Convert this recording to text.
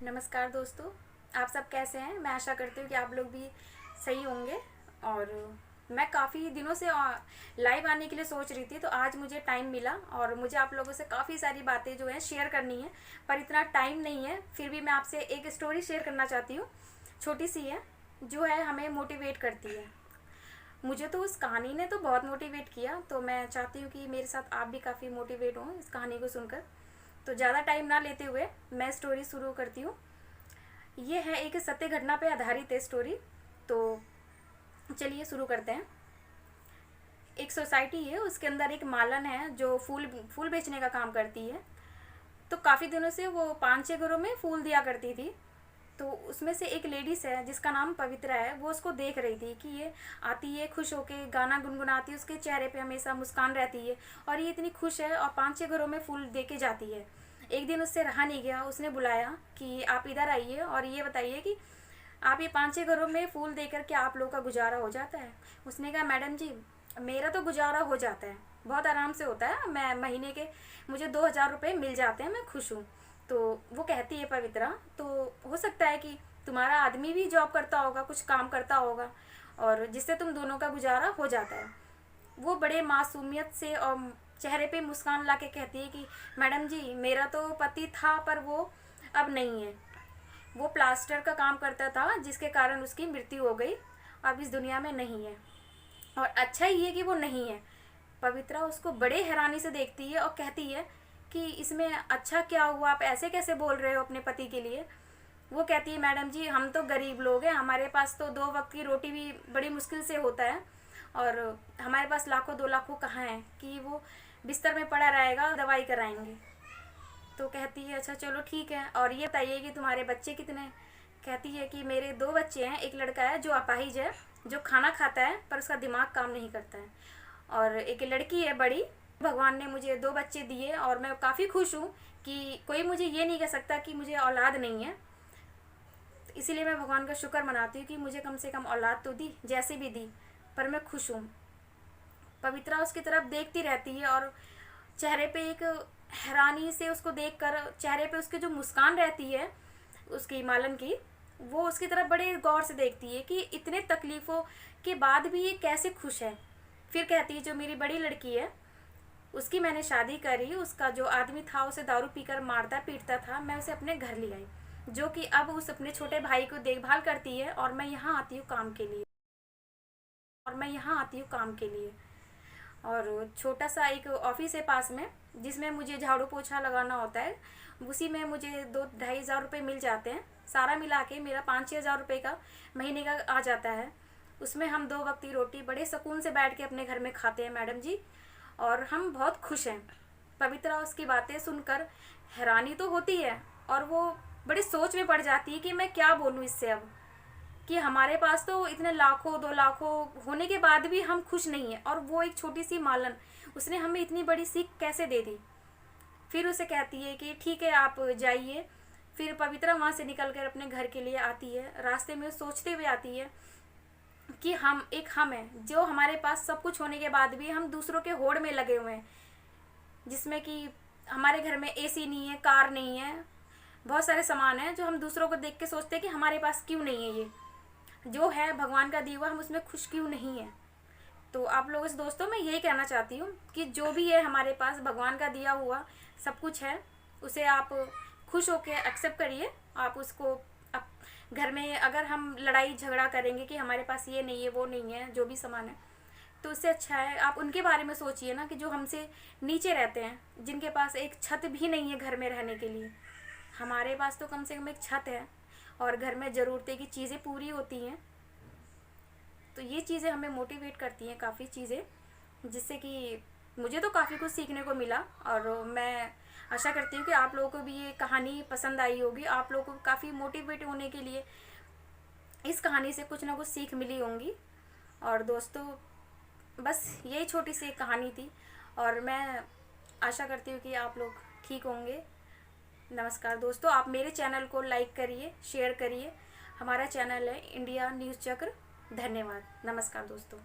नमस्कार दोस्तों, आप सब कैसे हैं। मैं आशा करती हूँ कि आप लोग भी सही होंगे। और मैं काफ़ी दिनों से लाइव आने के लिए सोच रही थी, तो आज मुझे टाइम मिला और मुझे आप लोगों से काफ़ी सारी बातें जो हैं शेयर करनी है, पर इतना टाइम नहीं है। फिर भी मैं आपसे एक स्टोरी शेयर करना चाहती हूँ, छोटी सी है, जो है हमें मोटिवेट करती है। मुझे तो उस कहानी ने तो बहुत मोटिवेट किया, तो मैं चाहती हूँ कि मेरे साथ आप भी काफ़ी मोटिवेट हों इस कहानी को सुनकर। तो ज़्यादा टाइम ना लेते हुए मैं स्टोरी शुरू करती हूँ। ये है एक सत्य घटना पे आधारित है स्टोरी। तो चलिए शुरू करते हैं। एक सोसाइटी है, उसके अंदर एक मालन है जो फूल फूल बेचने का काम करती है। तो काफ़ी दिनों से वो 5-6 घरों में फूल दिया करती थी। तो उसमें से एक लेडीज़ है जिसका नाम पवित्रा है, वो उसको देख रही थी कि ये आती है खुश होके, गाना गुनगुनाती है, उसके चेहरे पे हमेशा मुस्कान रहती है और ये इतनी खुश है और 5-6 घरों में फूल दे के जाती है। एक दिन उससे रहा नहीं गया, उसने बुलाया कि आप इधर आइए और ये बताइए कि आप ये 5-6 घरों में फूल देकर के आप लोगों का गुजारा हो जाता है। उसने कहा, मैडम जी मेरा तो गुजारा हो जाता है, बहुत आराम से होता है, मैं महीने के मुझे 2,000 रुपये मिल जाते हैं, मैं खुश हूँ। तो वो कहती है पवित्रा, तो हो सकता है कि तुम्हारा आदमी भी जॉब करता होगा, कुछ काम करता होगा और जिससे तुम दोनों का गुजारा हो जाता है। वो बड़े मासूमियत से और चेहरे पे मुस्कान ला के कहती है कि मैडम जी मेरा तो पति था, पर वो अब नहीं है। वो प्लास्टर का काम करता था जिसके कारण उसकी मृत्यु हो गई, अब इस दुनिया में नहीं है। और अच्छा ही है कि वो नहीं है। पवित्रा उसको बड़े हैरानी से देखती है और कहती है कि इसमें अच्छा क्या हुआ, आप ऐसे कैसे बोल रहे हो अपने पति के लिए। वो कहती है, मैडम जी हम तो गरीब लोग हैं, हमारे पास तो 2 वक्त की रोटी भी बड़ी मुश्किल से होता है और हमारे पास लाखों 2 लाखों कहाँ हैं कि वो बिस्तर में पड़ा रहेगा, दवाई कराएंगे। तो कहती है अच्छा चलो ठीक है, और ये बताइए कि तुम्हारे बच्चे कितने हैं। कहती है कि मेरे 2 बच्चे हैं, एक लड़का है जो अपाहिज है, जो खाना खाता है पर उसका दिमाग काम नहीं करता है, और एक लड़की है बड़ी। भगवान ने मुझे 2 बच्चे दिए और मैं काफ़ी खुश हूँ कि कोई मुझे ये नहीं कह सकता कि मुझे औलाद नहीं है। तो इसीलिए मैं भगवान का शुक्र मनाती हूँ कि मुझे कम से कम औलाद तो दी, जैसे भी दी, पर मैं खुश हूँ। पवित्रा उसकी तरफ देखती रहती है और चेहरे पे एक हैरानी से उसको देखकर, चेहरे पे उसकी जो मुस्कान रहती है उसकी मालन की, वो उसकी तरफ बड़े गौर से देखती है कि इतने तकलीफ़ों के बाद भी ये कैसे खुश है। फिर कहती है जो मेरी बड़ी लड़की है उसकी मैंने शादी करी, उसका जो आदमी था उसे दारू पीकर मारता पीटता था, मैं उसे अपने घर ले आई, जो कि अब उस अपने छोटे भाई को देखभाल करती है और मैं यहाँ आती हूँ काम के लिए। और छोटा सा एक ऑफिस है पास में, जिसमें मुझे झाड़ू पोछा लगाना होता है। उसी में मुझे 2-2,500 रुपये मिल जाते हैं, सारा मिला के मेरा 5-6 हज़ार रुपये का महीने का आ जाता है। उसमें हम 2 वक्त की रोटी बड़े सुकून से बैठ के अपने घर में खाते हैं मैडम जी, और हम बहुत खुश हैं। पवित्रा उसकी बातें सुनकर हैरानी तो होती है और वो बड़ी सोच में पड़ जाती है कि मैं क्या बोलूँ इससे अब, कि हमारे पास तो इतने लाखों 2 लाखों होने के बाद भी हम खुश नहीं हैं, और वो एक छोटी सी मालन, उसने हमें इतनी बड़ी सीख कैसे दे दी। फिर उसे कहती है कि ठीक है आप जाइए। फिर पवित्रा वहाँ से निकल कर अपने घर के लिए आती है। रास्ते में सोचते हुए आती है कि हम हैं जो हमारे पास सब कुछ होने के बाद भी हम दूसरों के होड़ में लगे हुए हैं, जिसमें कि हमारे घर में एसी नहीं है, कार नहीं है, बहुत सारे सामान हैं जो हम दूसरों को देख के सोचते हैं कि हमारे पास क्यों नहीं है। ये जो है भगवान का दिया हुआ, हम उसमें खुश क्यों नहीं है। तो आप लोगों से दोस्तों मैं यही कहना चाहती हूँ कि जो भी है हमारे पास भगवान का दिया हुआ सब कुछ है, उसे आप खुश होकर एक्सेप्ट करिए। आप उसको आप घर में अगर हम लड़ाई झगड़ा करेंगे कि हमारे पास ये नहीं है वो नहीं है, जो भी सामान है, तो उससे अच्छा है आप उनके बारे में सोचिए ना, कि जो हमसे नीचे रहते हैं, जिनके पास एक छत भी नहीं है घर में रहने के लिए। हमारे पास तो कम से कम एक छत है और घर में ज़रूरतें की चीज़ें पूरी होती हैं। तो ये चीज़ें हमें मोटिवेट करती हैं, काफ़ी चीज़ें, जिससे कि मुझे तो काफ़ी कुछ सीखने को मिला। और मैं आशा करती हूँ कि आप लोगों को भी ये कहानी पसंद आई होगी, आप लोगों को काफ़ी मोटिवेट होने के लिए इस कहानी से कुछ ना कुछ सीख मिली होंगी। और दोस्तों बस यही छोटी सी एक कहानी थी, और मैं आशा करती हूँ कि आप लोग ठीक होंगे। नमस्कार दोस्तों, आप मेरे चैनल को लाइक करिए, शेयर करिए। हमारा चैनल है इंडिया न्यूज़ चक्र। धन्यवाद। नमस्कार दोस्तों।